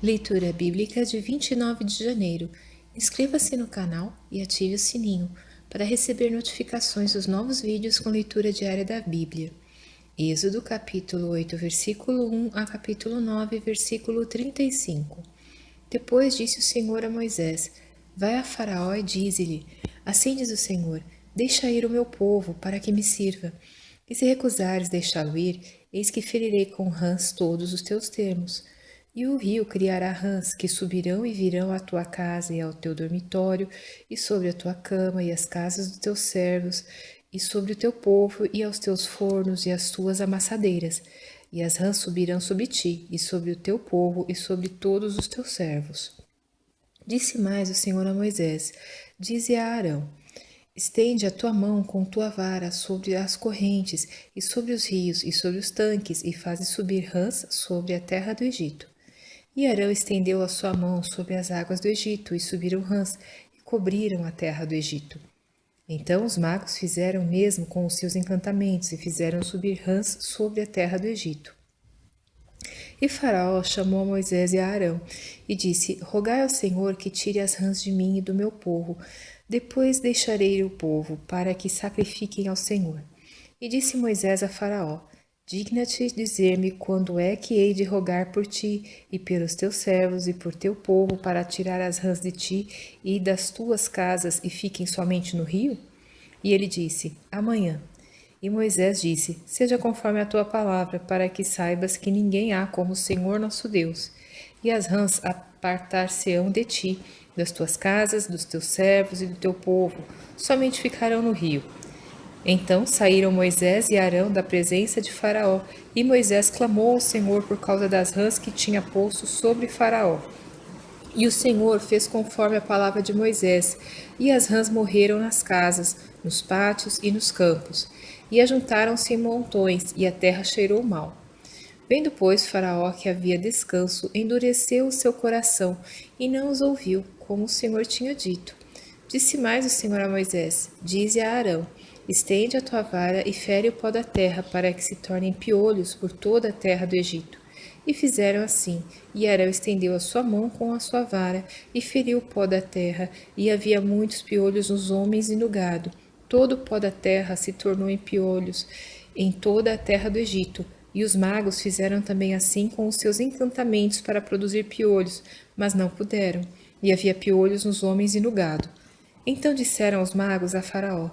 Leitura bíblica de 29 de janeiro. Inscreva-se no canal e ative o sininho para receber notificações dos novos vídeos com leitura diária da Bíblia. Êxodo capítulo 8, versículo 1 a capítulo 9, versículo 35. Depois disse o Senhor a Moisés: Vai a Faraó e dize-lhe: Assim diz o Senhor: Deixa ir o meu povo, para que me sirva. E se recusares deixá-lo ir, eis que ferirei com rãs todos os teus termos. E o rio criará rãs, que subirão e virão à tua casa e ao teu dormitório, e sobre a tua cama e as casas dos teus servos, e sobre o teu povo e aos teus fornos e às tuas amassadeiras. E as rãs subirão sobre ti, e sobre o teu povo, e sobre todos os teus servos. Disse mais o Senhor a Moisés: Dize a Arão: Estende a tua mão com tua vara sobre as correntes, e sobre os rios, e sobre os tanques, e faze subir rãs sobre a terra do Egito. E Arão estendeu a sua mão sobre as águas do Egito, e subiram rãs, e cobriram a terra do Egito. Então os magos fizeram o mesmo com os seus encantamentos, e fizeram subir rãs sobre a terra do Egito. E Faraó chamou a Moisés e a Arão, e disse: Rogai ao Senhor que tire as rãs de mim e do meu povo. Depois deixarei o povo, para que sacrifiquem ao Senhor. E disse Moisés a Faraó: Digna-te dizer-me quando é que hei de rogar por ti, e pelos teus servos, e por teu povo, para tirar as rãs de ti e das tuas casas, e fiquem somente no rio? E ele disse: Amanhã. E Moisés disse: Seja conforme a tua palavra, para que saibas que ninguém há como o Senhor nosso Deus. E as rãs apartar-se-ão de ti, das tuas casas, dos teus servos e do teu povo, somente ficarão no rio. Então saíram Moisés e Arão da presença de Faraó, e Moisés clamou ao Senhor por causa das rãs que tinha posto sobre Faraó. E o Senhor fez conforme a palavra de Moisés, e as rãs morreram nas casas, nos pátios e nos campos, e ajuntaram-se em montões, e a terra cheirou mal. Vendo, pois, Faraó que havia descanso, endureceu o seu coração, e não os ouviu, como o Senhor tinha dito. Disse mais o Senhor a Moisés: Dize a Arão: Estende a tua vara e fere o pó da terra, para que se tornem piolhos por toda a terra do Egito. E fizeram assim, e Arão estendeu a sua mão com a sua vara, e feriu o pó da terra, e havia muitos piolhos nos homens e no gado. Todo o pó da terra se tornou em piolhos em toda a terra do Egito. E os magos fizeram também assim com os seus encantamentos para produzir piolhos, mas não puderam. E havia piolhos nos homens e no gado. Então disseram os magos a Faraó: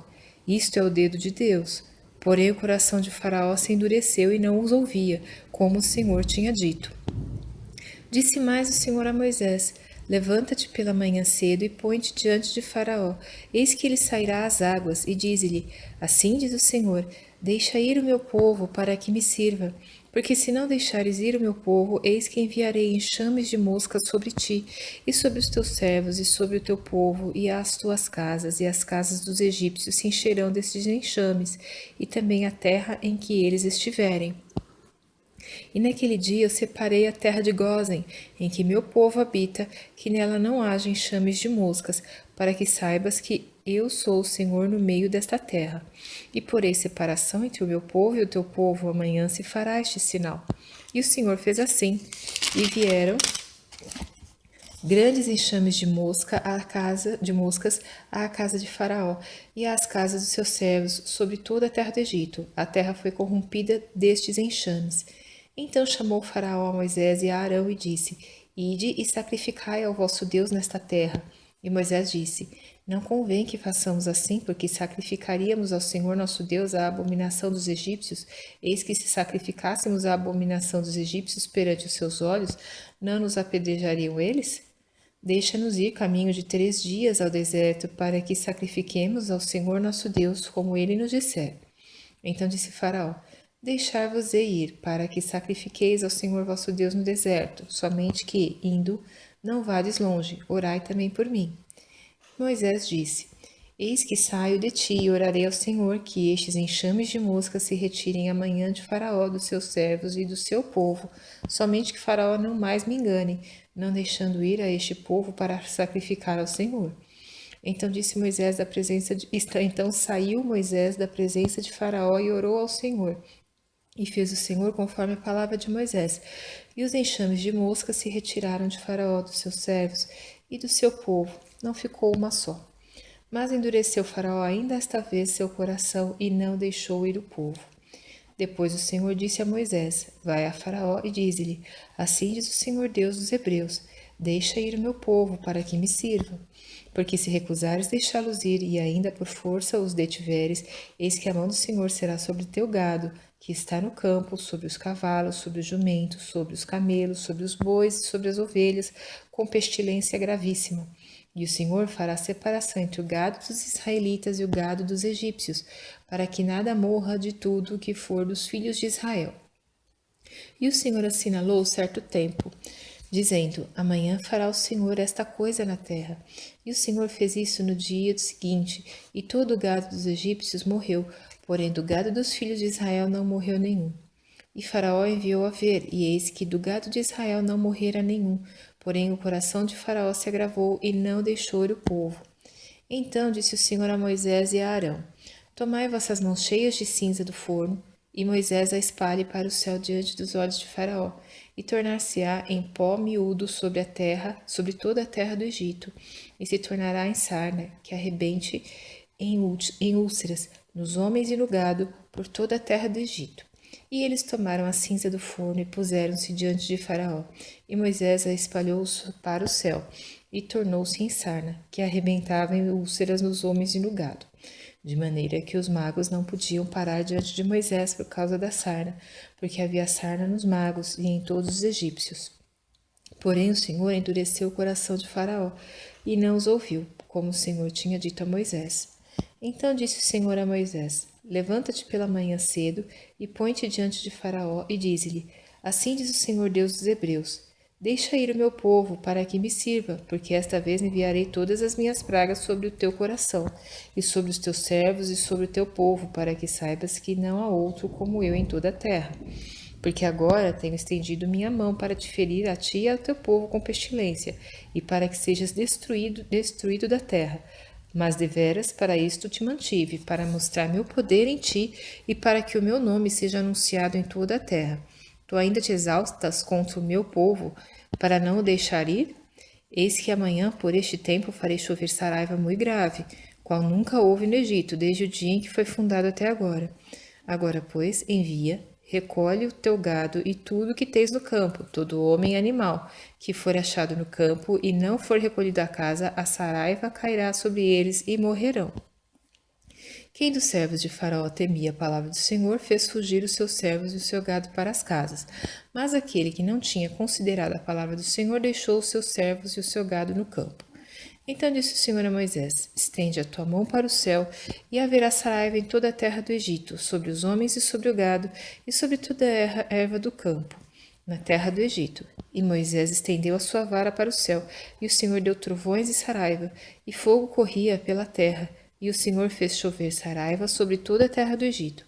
Isto é o dedo de Deus. Porém o coração de Faraó se endureceu e não os ouvia, como o Senhor tinha dito. Disse mais o Senhor a Moisés: Levanta-te pela manhã cedo e põe-te diante de Faraó. Eis que ele sairá às águas, e dize-lhe: Assim diz o Senhor: Deixa ir o meu povo para que me sirva. Porque se não deixares ir o meu povo, eis que enviarei enxames de moscas sobre ti, e sobre os teus servos, e sobre o teu povo, e as tuas casas, e as casas dos egípcios se encherão destes enxames, e também a terra em que eles estiverem. E naquele dia eu separei a terra de Gósen, em que meu povo habita, que nela não haja enxames de moscas, para que saibas que eu sou o Senhor no meio desta terra. E porei separação entre o meu povo e o teu povo, amanhã se fará este sinal. E o Senhor fez assim, e vieram grandes enxames de moscas à casa de Faraó e às casas dos seus servos sobre toda a terra do Egito. A terra foi corrompida destes enxames. Então chamou Faraó a Moisés e a Arão e disse: Ide e sacrificai ao vosso Deus nesta terra. E Moisés disse: Não convém que façamos assim, porque sacrificaríamos ao Senhor nosso Deus a abominação dos egípcios. Eis que se sacrificássemos a abominação dos egípcios perante os seus olhos, não nos apedrejariam eles? Deixa-nos ir caminho de 3 dias ao deserto, para que sacrifiquemos ao Senhor nosso Deus, como ele nos disser. Então disse Faraó: Deixar-vos-ei ir, para que sacrifiqueis ao Senhor vosso Deus no deserto, somente que, indo, não vades longe, orai também por mim. Moisés disse: Eis que saio de ti e orarei ao Senhor que estes enxames de moscas se retirem amanhã de Faraó, dos seus servos e do seu povo, somente que Faraó não mais me engane, não deixando ir a este povo para sacrificar ao Senhor. Então disse Moisés da presença de... Então saiu Moisés da presença de Faraó e orou ao Senhor. E fez o Senhor conforme a palavra de Moisés. E os enxames de moscas se retiraram de Faraó, dos seus servos e do seu povo. Não ficou uma só. Mas endureceu Faraó ainda esta vez seu coração e não deixou ir o povo. Depois o Senhor disse a Moisés: Vai a Faraó e dize-lhe: Assim diz o Senhor Deus dos Hebreus: Deixa ir o meu povo para que me sirva. Porque se recusares deixá-los ir e ainda por força os detiveres, eis que a mão do Senhor será sobre teu gado, que está no campo, sobre os cavalos, sobre os jumentos, sobre os camelos, sobre os bois e sobre as ovelhas, com pestilência gravíssima. E o Senhor fará separação entre o gado dos israelitas e o gado dos egípcios, para que nada morra de tudo o que for dos filhos de Israel. E o Senhor assinalou certo tempo, dizendo: Amanhã fará o Senhor esta coisa na terra. E o Senhor fez isso no dia seguinte, e todo o gado dos egípcios morreu, porém do gado dos filhos de Israel não morreu nenhum. E Faraó enviou a ver, e eis que do gado de Israel não morrera nenhum, porém o coração de Faraó se agravou e não deixou ir o povo. Então disse o Senhor a Moisés e a Arão: Tomai vossas mãos cheias de cinza do forno, e Moisés a espalhe para o céu diante dos olhos de Faraó, e tornar-se-á em pó miúdo sobre a terra, sobre toda a terra do Egito, e se tornará em sarna, que arrebente em úlceras, nos homens e no gado, por toda a terra do Egito. E eles tomaram a cinza do forno e puseram-se diante de Faraó. E Moisés a espalhou para o céu, e tornou-se em sarna, que arrebentava em úlceras nos homens e no gado. De maneira que os magos não podiam parar diante de Moisés por causa da sarna, porque havia sarna nos magos e em todos os egípcios. Porém o Senhor endureceu o coração de Faraó, e não os ouviu, como o Senhor tinha dito a Moisés. Então disse o Senhor a Moisés: Levanta-te pela manhã cedo e põe-te diante de Faraó e dize-lhe: Assim diz o Senhor Deus dos Hebreus: Deixa ir o meu povo para que me sirva, porque esta vez enviarei todas as minhas pragas sobre o teu coração, e sobre os teus servos e sobre o teu povo, para que saibas que não há outro como eu em toda a terra. Porque agora tenho estendido minha mão para te ferir a ti e ao teu povo com pestilência, e para que sejas destruído da terra. Mas deveras para isto te mantive, para mostrar meu poder em ti e para que o meu nome seja anunciado em toda a terra. Tu ainda te exaltas contra o meu povo, para não o deixar ir? Eis que amanhã, por este tempo, farei chover saraiva muito grave, qual nunca houve no Egito, desde o dia em que foi fundado até agora. Agora, pois, envia, recolhe o teu gado e tudo que tens no campo, todo homem e animal, que for achado no campo e não for recolhido à casa, a saraiva cairá sobre eles e morrerão. Quem dos servos de Faraó temia a palavra do Senhor fez fugir os seus servos e o seu gado para as casas. Mas aquele que não tinha considerado a palavra do Senhor deixou os seus servos e o seu gado no campo. Então disse o Senhor a Moisés: Estende a tua mão para o céu, e haverá saraiva em toda a terra do Egito, sobre os homens e sobre o gado, e sobre toda a erva do campo, na terra do Egito. E Moisés estendeu a sua vara para o céu, e o Senhor deu trovões e saraiva, e fogo corria pela terra, e o Senhor fez chover saraiva sobre toda a terra do Egito.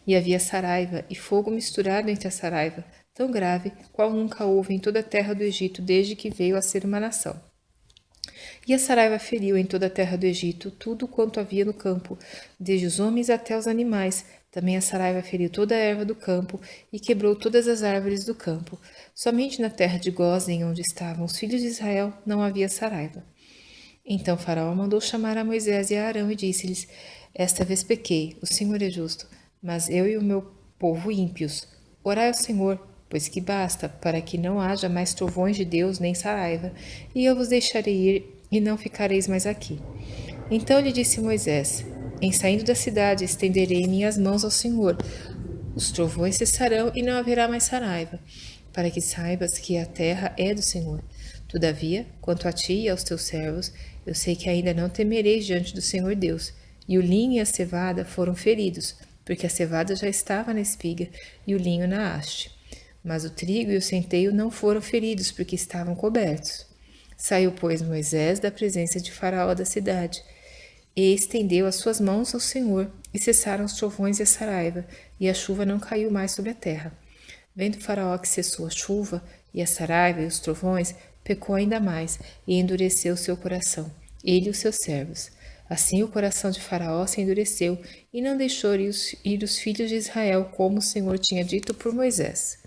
E havia saraiva e fogo misturado entre a saraiva, tão grave, qual nunca houve em toda a terra do Egito desde que veio a ser uma nação. E a saraiva feriu em toda a terra do Egito tudo quanto havia no campo, desde os homens até os animais. Também a saraiva feriu toda a erva do campo e quebrou todas as árvores do campo. Somente na terra de Gósen, onde estavam os filhos de Israel, não havia saraiva. Então Faraó mandou chamar a Moisés e a Arão e disse-lhes: Esta vez pequei, o Senhor é justo, mas eu e o meu povo ímpios. Orai ao Senhor, pois que basta, para que não haja mais trovões de Deus nem saraiva, e eu vos deixarei ir e não ficareis mais aqui. Então lhe disse Moisés: Em saindo da cidade estenderei minhas mãos ao Senhor. Os trovões cessarão e não haverá mais saraiva, para que saibas que a terra é do Senhor. Todavia, quanto a ti e aos teus servos, eu sei que ainda não temereis diante do Senhor Deus. E o linho e a cevada foram feridos, porque a cevada já estava na espiga e o linho na haste. Mas o trigo e o centeio não foram feridos, porque estavam cobertos. Saiu, pois, Moisés da presença de Faraó da cidade, e estendeu as suas mãos ao Senhor, e cessaram os trovões e a saraiva, e a chuva não caiu mais sobre a terra. Vendo Faraó que cessou a chuva, e a saraiva e os trovões, pecou ainda mais, e endureceu seu coração, ele e os seus servos. Assim o coração de Faraó se endureceu e não deixou ir os filhos de Israel, como o Senhor tinha dito por Moisés.